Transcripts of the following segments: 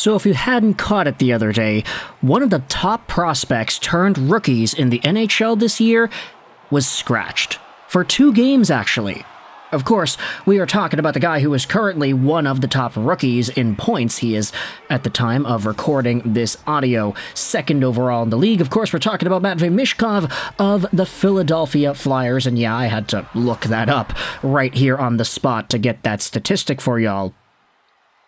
So if you hadn't caught it the other day, one of the top prospects turned rookies in the NHL this year was scratched. For 2 games, actually. Of course, we are talking about the guy who is currently one of the top rookies in points. He is, at the time of recording this audio, 2nd overall in the league. Of course, we're talking about Matvei Michkov of the Philadelphia Flyers. And yeah, I had to look that up right here on the spot to get that statistic for y'all.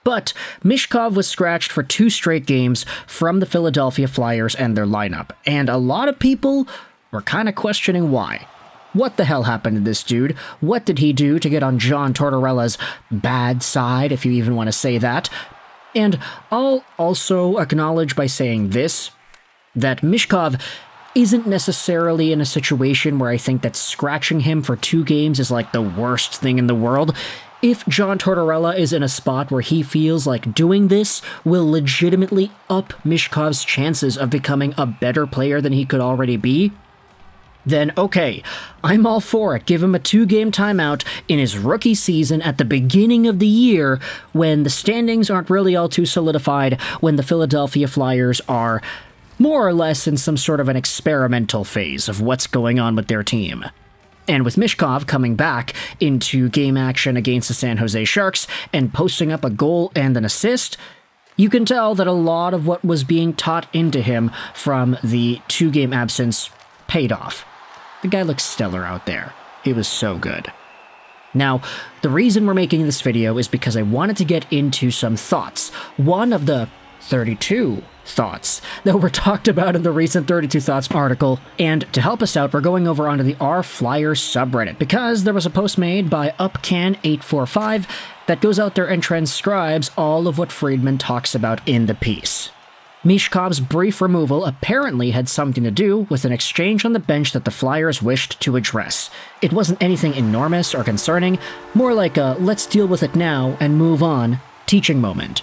But Michkov was scratched for 2 straight games from the Philadelphia Flyers and their lineup. And a lot of people were kind of questioning why. What the hell happened to this dude? What did he do to get on John Tortorella's bad side, if you even want to say that? And I'll also acknowledge by saying this, that Michkov isn't necessarily in a situation where I think that scratching him for 2 games is like the worst thing in the world. If John Tortorella is in a spot where he feels like doing this will legitimately up Michkov's chances of becoming a better player than he could already be, then okay, I'm all for it. Give him a 2-game timeout in his rookie season at the beginning of the year when the standings aren't really all too solidified, when the Philadelphia Flyers are more or less in some sort of an experimental phase of what's going on with their team. And with Michkov coming back into game action against the San Jose Sharks and posting up a goal and an assist, you can tell that a lot of what was being taught into him from the 2-game absence paid off. The guy looks stellar out there. He was so good. Now, the reason we're making this video is because I wanted to get into some thoughts. One of the 32 thoughts that were talked about in the recent 32 Thoughts article. And to help us out, we're going over onto the R Flyers subreddit because there was a post made by UpCan845 that goes out there and transcribes all of what Friedman talks about in the piece. Michkov's brief removal apparently had something to do with an exchange on the bench that the Flyers wished to address. It wasn't anything enormous or concerning, more like a let's deal with it now and move on teaching moment.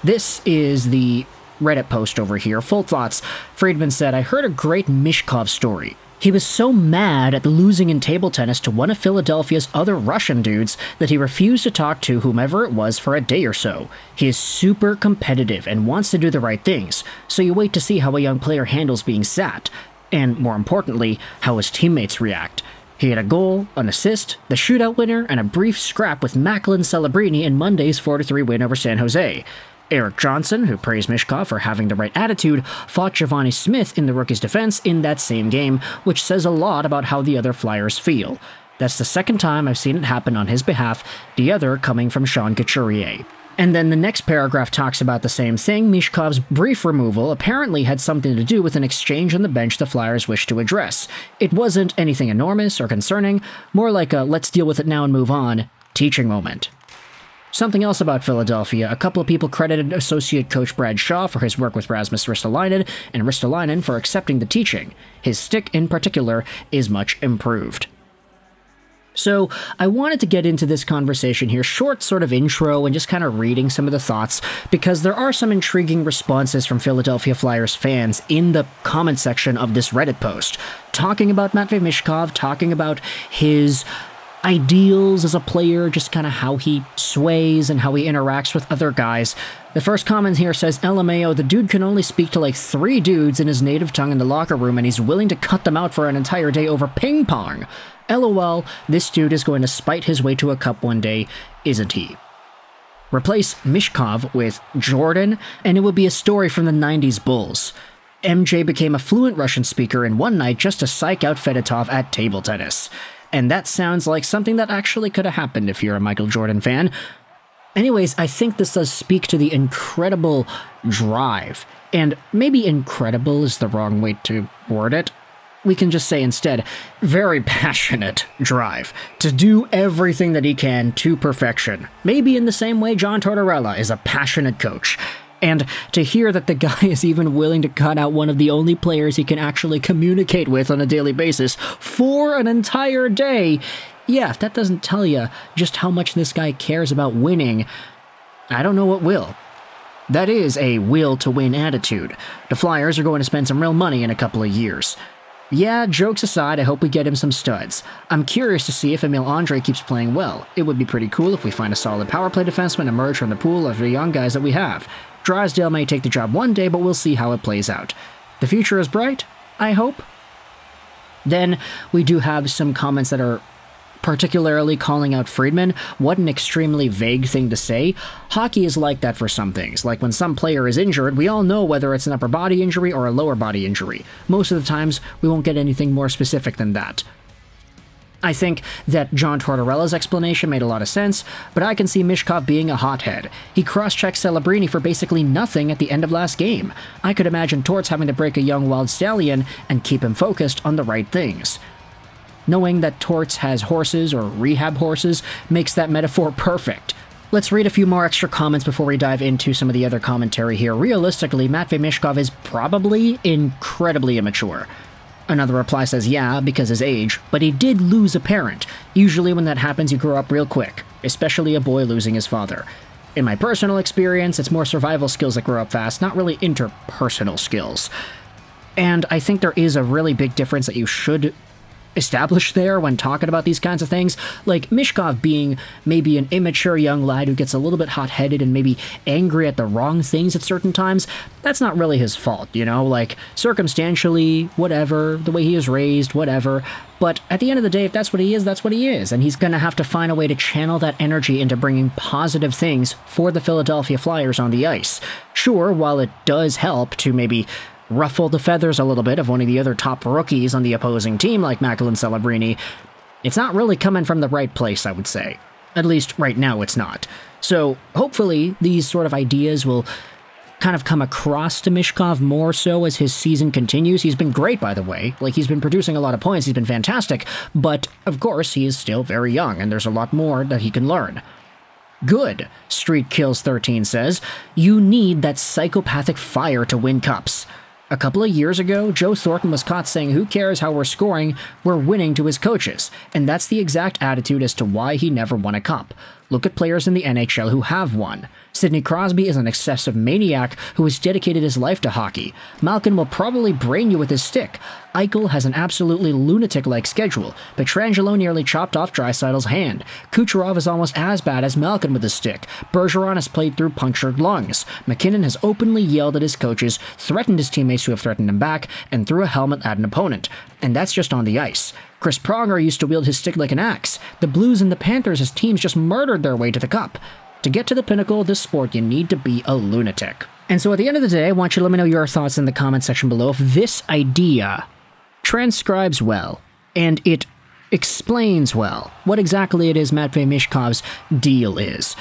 This is the Reddit post over here. Full thoughts. Friedman said, I heard a great Michkov story. He was so mad at losing in table tennis to one of Philadelphia's other Russian dudes that he refused to talk to whomever it was for a day or so. He is super competitive and wants to do the right things, so you wait to see how a young player handles being sat, and more importantly, how his teammates react. He had a goal, an assist, the shootout winner, and a brief scrap with Macklin Celebrini in Monday's 4-3 win over San Jose. Eric Johnson, who praised Michkov for having the right attitude, fought Giovanni Smith in the rookie's defense in that same game, which says a lot about how the other Flyers feel. That's the 2nd time I've seen it happen on his behalf, the other coming from Sean Couturier. And then the next paragraph talks about the same thing. Michkov's brief removal apparently had something to do with an exchange on the bench the Flyers wished to address. It wasn't anything enormous or concerning, more like a let's deal with it now and move on teaching moment. Something else about Philadelphia, a couple of people credited associate coach Brad Shaw for his work with Rasmus Ristolainen and Ristolainen for accepting the teaching. His stick, in particular, is much improved. So, I wanted to get into this conversation here, short sort of intro and just kind of reading some of the thoughts, because there are some intriguing responses from Philadelphia Flyers fans in the comment section of this Reddit post, talking about Matvei Michkov, talking about his ideals as a player, just kind of how he sways and how he interacts with other guys. The first comment here says, LMAO, the dude can only speak to like 3 dudes in his native tongue in the locker room and he's willing to cut them out for an entire day over ping pong. LOL, this dude is going to spite his way to a cup one day, isn't he? Replace Michkov with Jordan, and it would be a story from the 90s Bulls. MJ became a fluent Russian speaker in one night just to psych out Fedotov at table tennis. And that sounds like something that actually could have happened if you're a Michael Jordan fan. Anyways, I think this does speak to the incredible drive. And maybe incredible is the wrong way to word it. We can just say instead, very passionate drive to do everything that he can to perfection. Maybe in the same way John Tortorella is a passionate coach. And to hear that the guy is even willing to cut out one of the only players he can actually communicate with on a daily basis for an entire day, yeah, if that doesn't tell you just how much this guy cares about winning, I don't know what will. That is a will-to-win attitude. The Flyers are going to spend some real money in a couple of years. Yeah, jokes aside, I hope we get him some studs. I'm curious to see if Emil Andre keeps playing well. It would be pretty cool if we find a solid power play defenseman emerge from the pool of the young guys that we have. Drysdale may take the job one day, but we'll see how it plays out. The future is bright, I hope. Then we do have some comments that are particularly calling out Friedman. What an extremely vague thing to say. Hockey is like that for some things. Like when some player is injured, we all know whether it's an upper body injury or a lower body injury. Most of the times, we won't get anything more specific than that. I think that John Tortorella's explanation made a lot of sense, but I can see Michkov being a hothead. He cross-checked Celebrini for basically nothing at the end of last game. I could imagine Torts having to break a young wild stallion and keep him focused on the right things. Knowing that Torts has horses or rehab horses makes that metaphor perfect. Let's read a few more extra comments before we dive into some of the other commentary here. Realistically, Matvei Michkov is probably incredibly immature. Another reply says, yeah, because his age, but he did lose a parent. Usually when that happens, you grow up real quick, especially a boy losing his father. In my personal experience, it's more survival skills that grow up fast, not really interpersonal skills. And I think there is a really big difference that you should establish there when talking about these kinds of things. Like Michkov being maybe an immature young lad who gets a little bit hot-headed and maybe angry at the wrong things at certain times, that's not really his fault, you know? Like, circumstantially, whatever, the way he is raised, whatever. But at the end of the day, if that's what he is, that's what he is. And he's gonna have to find a way to channel that energy into bringing positive things for the Philadelphia Flyers on the ice. Sure, while it does help to maybe ruffle the feathers a little bit of one of the other top rookies on the opposing team like Macklin Celebrini, it's not really coming from the right place, I would say. At least right now it's not. So hopefully these sort of ideas will kind of come across to Michkov more so as his season continues. He's been great, by the way. Like, he's been producing a lot of points, he's been fantastic, but of course he is still very young and there's a lot more that he can learn. Good, Street Kills 13 says, you need that psychopathic fire to win cups. A couple of years ago, Joe Thornton was caught saying, who cares how we're scoring, we're winning to his coaches. And that's the exact attitude as to why he never won a cup. Look at players in the NHL who have won. Sidney Crosby is an excessive maniac who has dedicated his life to hockey. Malkin will probably brain you with his stick. Eichel has an absolutely lunatic-like schedule. Pietrangelo nearly chopped off Draisaitl's hand. Kucherov is almost as bad as Malkin with his stick. Bergeron has played through punctured lungs. McKinnon has openly yelled at his coaches, threatened his teammates who have threatened him back, and threw a helmet at an opponent. And that's just on the ice. Chris Pronger used to wield his stick like an axe. The Blues and the Panthers, his teams just murdered their way to the cup. To get to the pinnacle of this sport, you need to be a lunatic. And so at the end of the day, I want you to let me know your thoughts in the comment section below. If this idea transcribes well, and it explains well what exactly it is Matvei Michkov's deal is.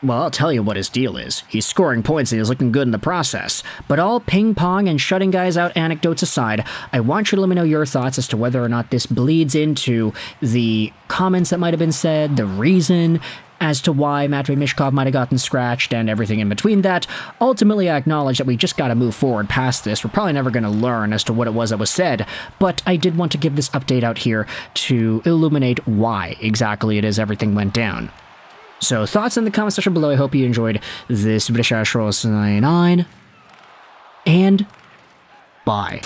Well, I'll tell you what his deal is. He's scoring points and he's looking good in the process. But all ping-pong and shutting guys out anecdotes aside, I want you to let me know your thoughts as to whether or not this bleeds into the comments that might have been said, the reason as to why Matvei Michkov might have gotten scratched, and everything in between that. Ultimately, I acknowledge that we just gotta move forward past this. We're probably never gonna learn as to what it was that was said, but I did want to give this update out here to illuminate why exactly it is everything went down. So, thoughts in the comment section below. I hope you enjoyed this video. And bye.